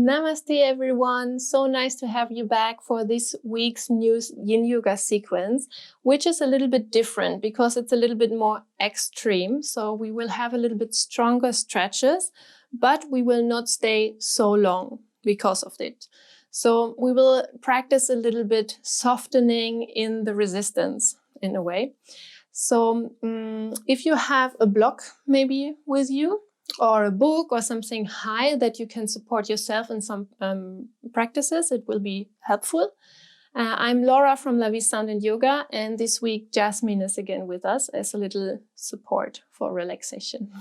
Namaste everyone, so nice to have you back for this week's new Yin Yoga sequence, which is a little bit different because it's a little bit more extreme. So we will have a little bit stronger stretches, but we will not stay so long because of it. So we will practice a little bit softening in the resistance in a way. So if you have a block maybe with you, or a book or something high that you can support yourself in some practices, it will be helpful. I'm Laura from LaVi Sound and Yoga, and this week Jasmine is again with us as a little support for relaxation.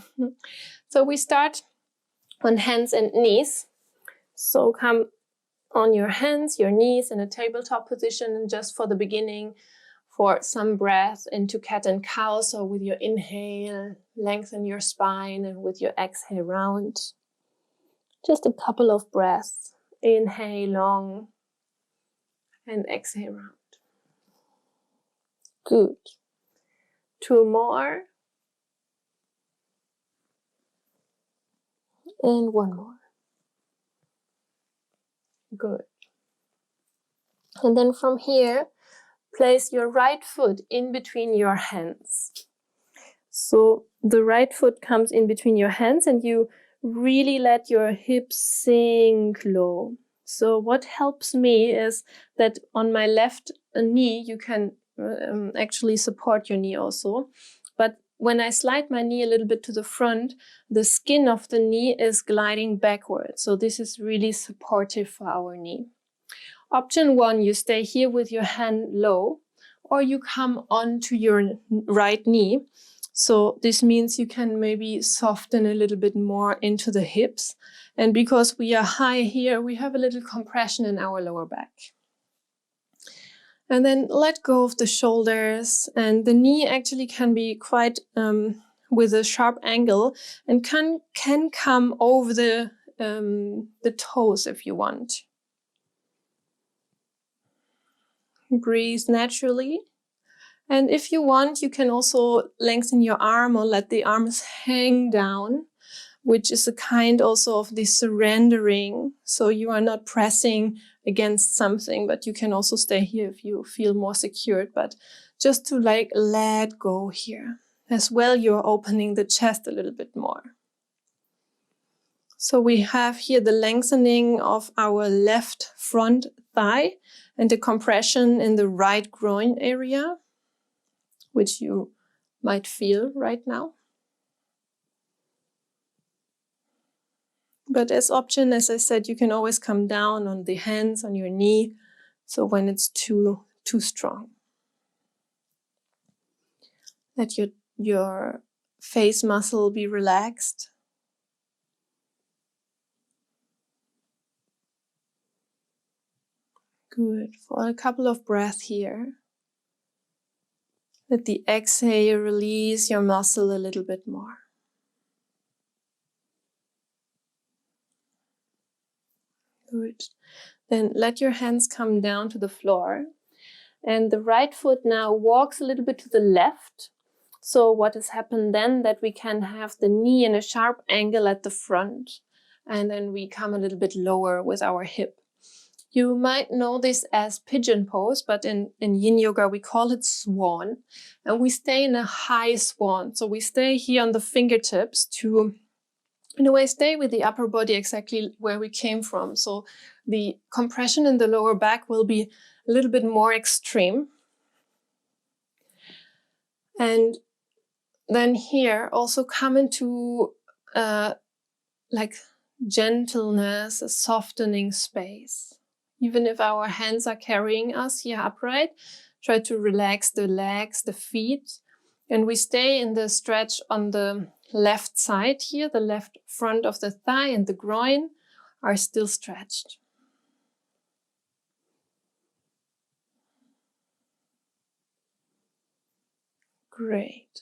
So we start on hands and knees. So come on your hands, your knees in a tabletop position, and just for the beginning, for some breath into cat and cow. So with your inhale, lengthen your spine, and with your exhale, round. Just a couple of breaths. Inhale long and exhale round. Good. 2 more. And 1 more. Good. And then from here, place your right foot in between your hands. So the right foot comes in between your hands and you really let your hips sink low. So what helps me is that on my left knee, you can actually support your knee also. But when I slide my knee a little bit to the front, the skin of the knee is gliding backwards. So this is really supportive for our knee. Option 1, you stay here with your hand low, or you come onto your right knee. So this means you can maybe soften a little bit more into the hips. And because we are high here, we have a little compression in our lower back. And then let go of the shoulders, and the knee actually can be quite with a sharp angle and can come over the toes if you want. Breathe naturally. And if you want, you can also lengthen your arm or let the arms hang down, which is a kind also of the surrendering. So you are not pressing against something, but you can also stay here if you feel more secured, but just to like let go here. As well, you're opening the chest a little bit more. So we have here the lengthening of our left front thigh and the compression in the right groin area, which you might feel right now. But as option, as I said, you can always come down on the hands, on your knee, so when it's too strong. Let your face muscle be relaxed. Good. For a couple of breaths here. Let the exhale release your muscle a little bit more. Good. Then let your hands come down to the floor. And the right foot now walks a little bit to the left. So what has happened then, that we can have the knee in a sharp angle at the front. And then we come a little bit lower with our hip. You might know this as pigeon pose, but in Yin Yoga we call it swan. And we stay in a high swan. So we stay here on the fingertips to, in a way, stay with the upper body exactly where we came from. So the compression in the lower back will be a little bit more extreme. And then here also come into like gentleness, a softening space. Even if our hands are carrying us here upright, try to relax the legs, the feet. And we stay in the stretch on the left side here, the left front of the thigh and the groin are still stretched. Great.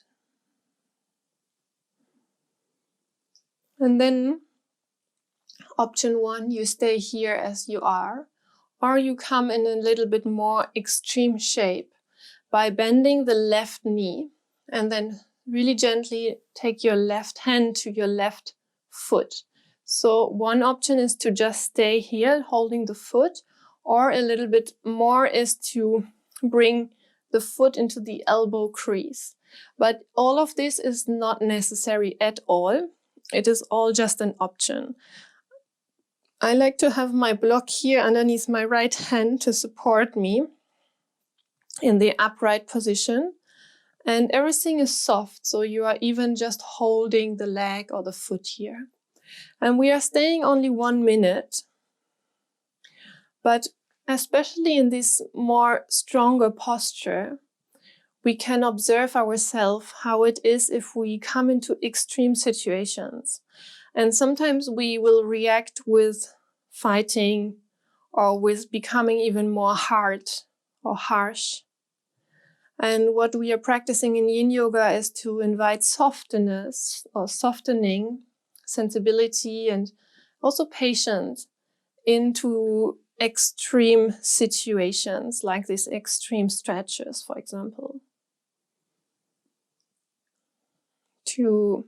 And then option 1, you stay here as you are, or you come in a little bit more extreme shape by bending the left knee and then really gently take your left hand to your left foot. So one option is to just stay here holding the foot, or a little bit more is to bring the foot into the elbow crease. But all of this is not necessary at all. It is all just an option. I like to have my block here underneath my right hand to support me in the upright position. And everything is soft, so you are even just holding the leg or the foot here. And we are staying only 1 minute. But especially in this more stronger posture, we can observe ourselves how it is if we come into extreme situations. And sometimes we will react with fighting or with becoming even more hard or harsh. And what we are practicing in Yin Yoga is to invite softness or softening, sensibility, and also patience into extreme situations, like these extreme stretches, for example. To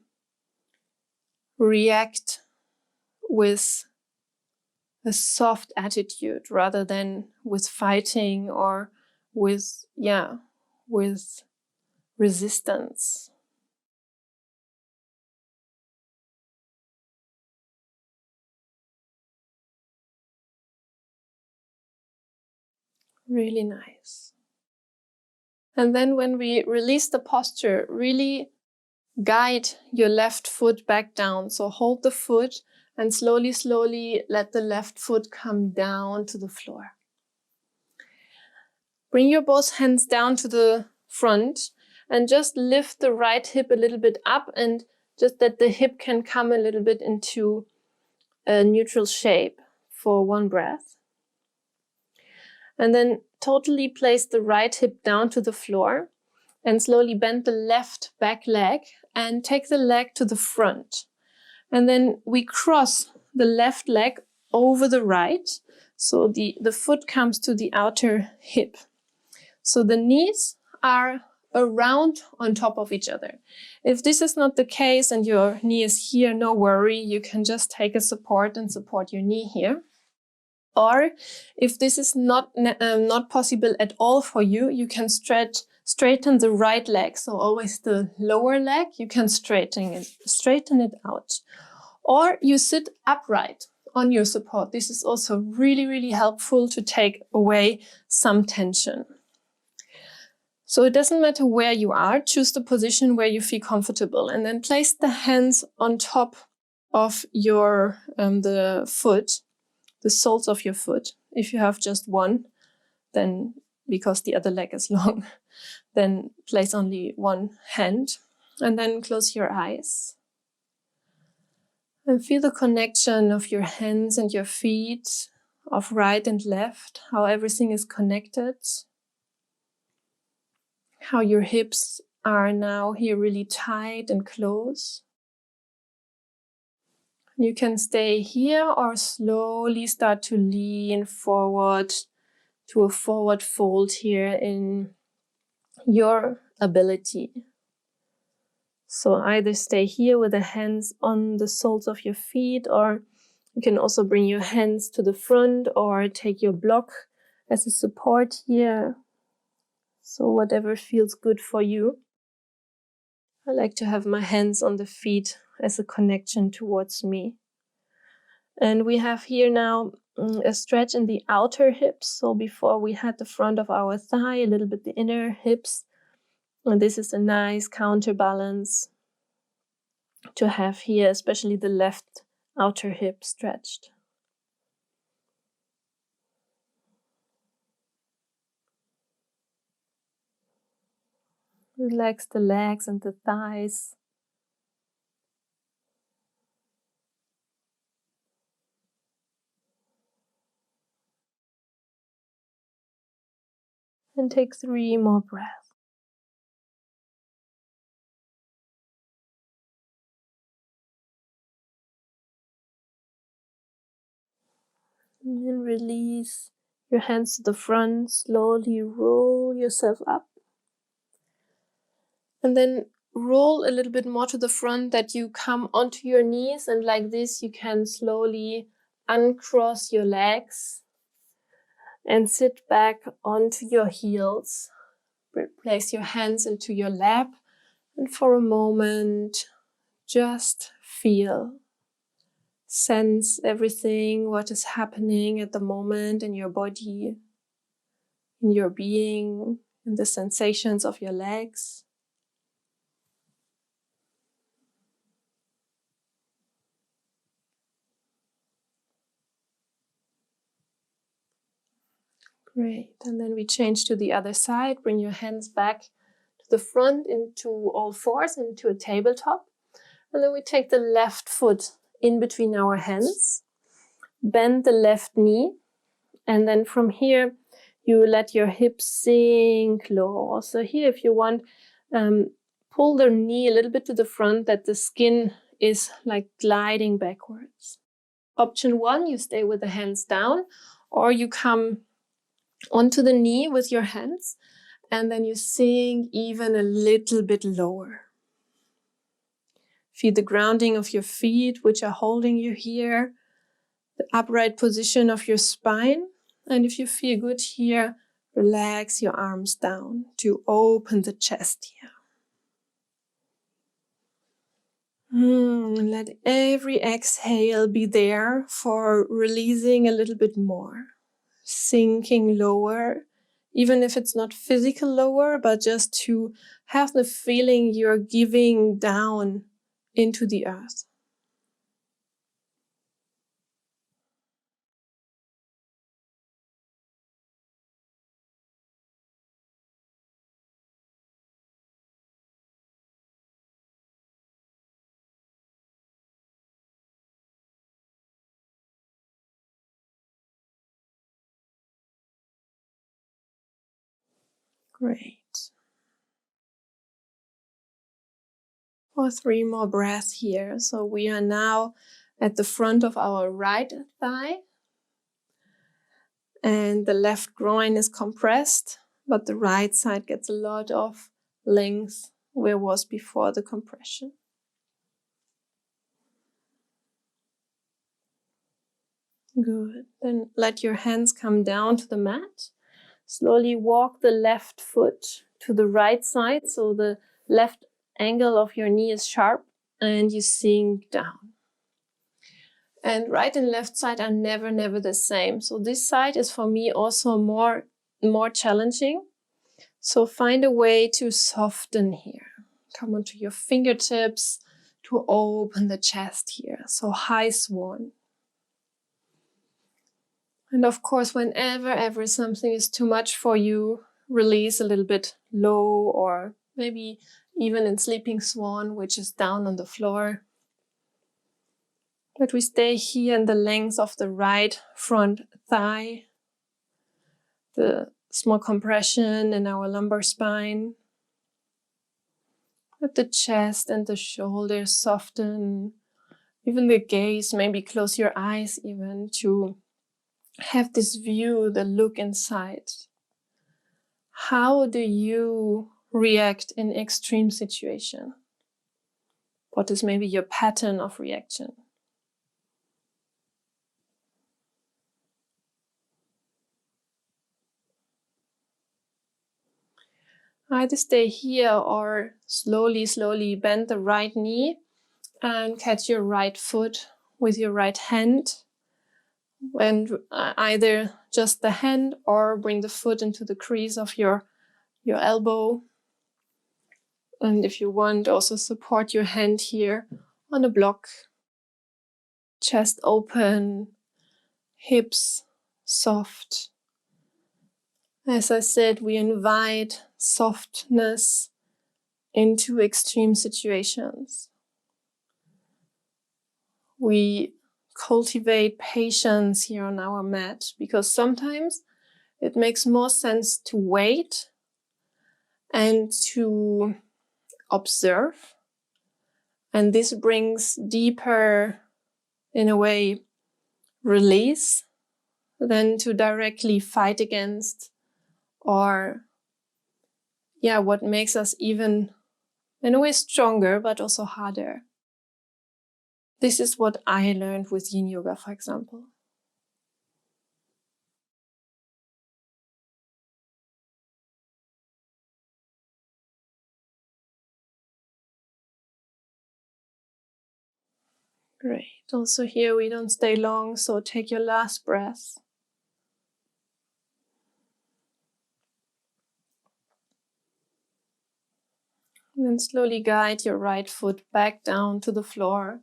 react with a soft attitude rather than with fighting or with resistance. Really nice. And then when we release the posture, really guide your left foot back down. So hold the foot and slowly, slowly let the left foot come down to the floor. Bring your both hands down to the front and just lift the right hip a little bit up, and just that the hip can come a little bit into a neutral shape for one breath. And then totally place the right hip down to the floor and slowly bend the left back leg and take the leg to the front. And then we cross the left leg over the right. So the foot comes to the outer hip. So the knees are around on top of each other. If this is not the case and your knee is here, no worry. You can just take a support and support your knee here. Or if this is not possible at all for you, you can straighten the right leg. So always the lower leg, you can straighten it out. Or you sit upright on your support. This is also really, really helpful to take away some tension. So it doesn't matter where you are, choose the position where you feel comfortable, and then place the hands on top of your the foot, the soles of your foot. If you have just one, then because the other leg is long, then place only one hand, and then close your eyes. And feel the connection of your hands and your feet, of right and left, how everything is connected. How your hips are now here really tight and close. You can stay here or slowly start to lean forward to a forward fold here in your ability. So either stay here with the hands on the soles of your feet, or you can also bring your hands to the front or take your block as a support here. So whatever feels good for you. I like to have my hands on the feet as a connection towards me. And we have here now a stretch in the outer hips. So before we had the front of our thigh, a little bit the inner hips. And this is a nice counterbalance to have here, especially the left outer hip stretched. Relax the legs and the thighs. And take 3 more breaths. And then release your hands to the front. Slowly roll yourself up. And then roll a little bit more to the front, that you come onto your knees, and like this you can slowly uncross your legs and sit back onto your heels. Place your hands into your lap, and for a moment just feel, sense everything what is happening at the moment in your body, in your being, in the sensations of your legs. Great. And then we change to the other side. Bring your hands back to the front into all fours, into a tabletop. And then we take the left foot in between our hands, bend the left knee, and then from here you let your hips sink low. So here, if you want, pull the knee a little bit to the front, that the skin is like gliding backwards. Option 1, you stay with the hands down, or you come onto the knee with your hands, and then you sink even a little bit lower. Feel the grounding of your feet, which are holding you here, the upright position of your spine. And if you feel good here, relax your arms down to open the chest here. Let every exhale be there for releasing a little bit more, sinking lower, even if it's not physical lower, but just to have the feeling you're giving down into the earth. Great. For 3 more breaths here. So we are now at the front of our right thigh, and the left groin is compressed, but the right side gets a lot of length where it was before the compression. Good. Then let your hands come down to the mat. Slowly walk the left foot to the right side, so the left angle of your knee is sharp, and you sink down. And right and left side are never the same. So this side is for me also more challenging. So find a way to soften here. Come onto your fingertips to open the chest here. So high swan. And of course, whenever something is too much for you, release a little bit low, or maybe even in sleeping swan, which is down on the floor. But we stay here in the length of the right front thigh, the small compression in our lumbar spine. Let the chest and the shoulders soften, even the gaze, maybe close your eyes even to have this view, the look inside. How do you react in extreme situation? What is maybe your pattern of reaction? Either stay here or slowly bend the right knee and catch your right foot with your right hand. And either just the hand or bring the foot into the crease of your elbow. And if you want, also support your hand here on a block. Chest open, hips soft. As I said, we invite softness into extreme situations. We cultivate patience here on our mat, because sometimes it makes more sense to wait and to observe. And this brings deeper, in a way, release than to directly fight against, or what makes us even In a way stronger, but also harder. This is what I learned with Yin Yoga, for example. Great. Also here we don't stay long, so take your last breath. And then slowly guide your right foot back down to the floor.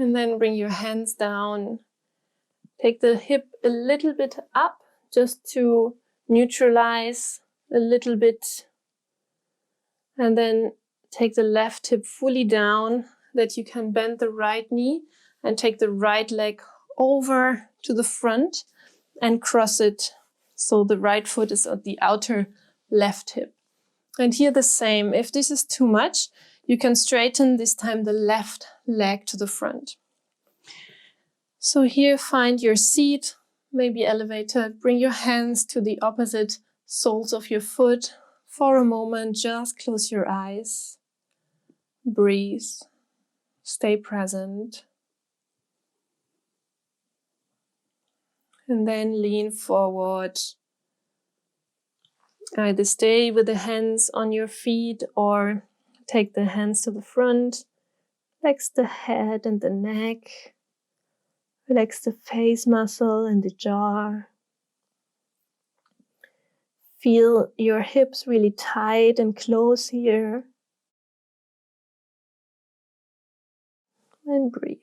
And then bring your hands down. Take the hip a little bit up, just to neutralize a little bit. And then take the left hip fully down, that you can bend the right knee and take the right leg over to the front and cross it. So the right foot is at the outer left hip. And here the same. If this is too much, you can straighten this time the left leg to the front. So here find your seat, maybe elevated. Bring your hands to the opposite soles of your foot. For a moment, just close your eyes. Breathe. Stay present. And then lean forward. Either stay with the hands on your feet or take the hands to the front. Relax the head and the neck. Relax the face muscle and the jaw. Feel your hips really tight and close here. And breathe.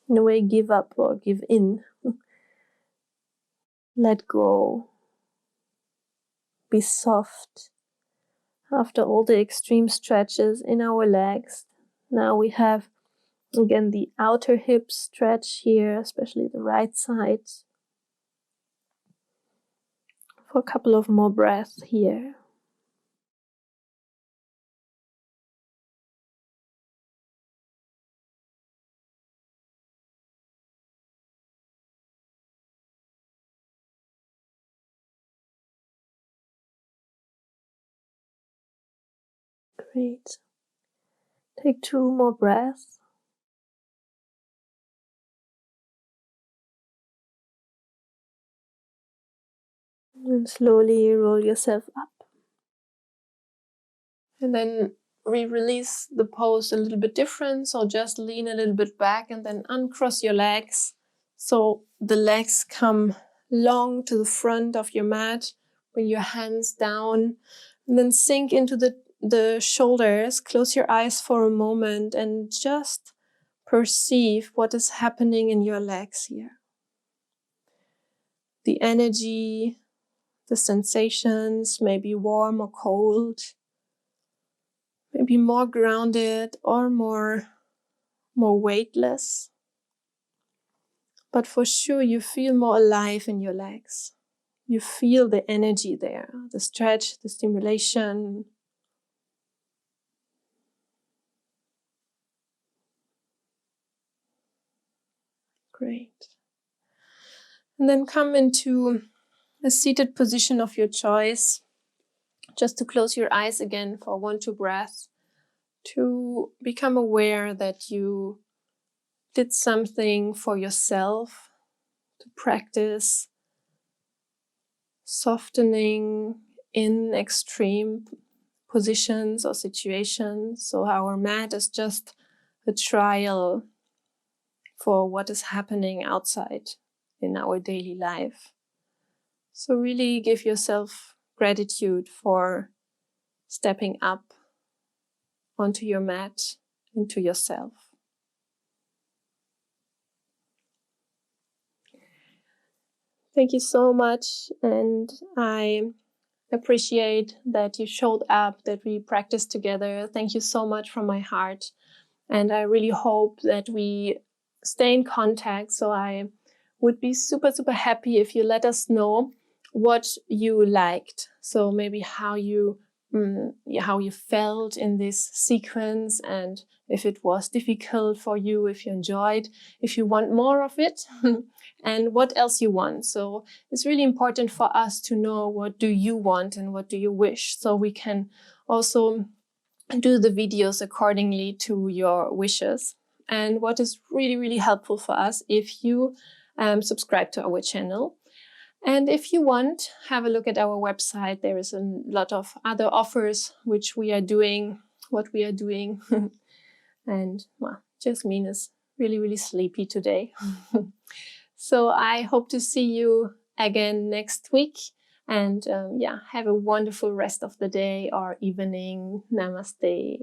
In a way, give up or give in. Let go. Be soft. After all the extreme stretches in our legs, now we have again the outer hip stretch here, especially the right side. For a couple of more breaths here. Great. Take 2 more breaths. And slowly roll yourself up. And then we release the pose a little bit different. So just lean a little bit back and then uncross your legs. So the legs come long to the front of your mat. Bring your hands down and then sink into the shoulders. Close your eyes for a moment and just perceive what is happening in your legs here. The energy, the sensations, maybe warm or cold, maybe more grounded or more weightless. But for sure you feel more alive in your legs. You feel the energy there, the stretch, the stimulation. Great. And then come into a seated position of your choice. Just to close your eyes again for 1-2 breaths. To become aware that you did something for yourself. To practice softening in extreme positions or situations. So our mat is just a trial for what is happening outside in our daily life. So really give yourself gratitude for stepping up onto your mat, into yourself. Thank you so much, and I appreciate that you showed up, that we practiced together. Thank you so much from my heart, and I really hope that we stay in contact. So I would be super, super happy if you let us know what you liked. So maybe how you how you felt in this sequence, and if it was difficult for you, if you enjoyed, if you want more of it, and what else you want. So it's really important for us to know what do you want and what do you wish, so we can also do the videos accordingly to your wishes. And what is really, really helpful for us, if you subscribe to our channel. And if you want, have a look at our website. There is a lot of other offers which we are doing, what we are doing. And well, Jasmine is really, really sleepy today. So I hope to see you again next week. And have a wonderful rest of the day or evening. Namaste.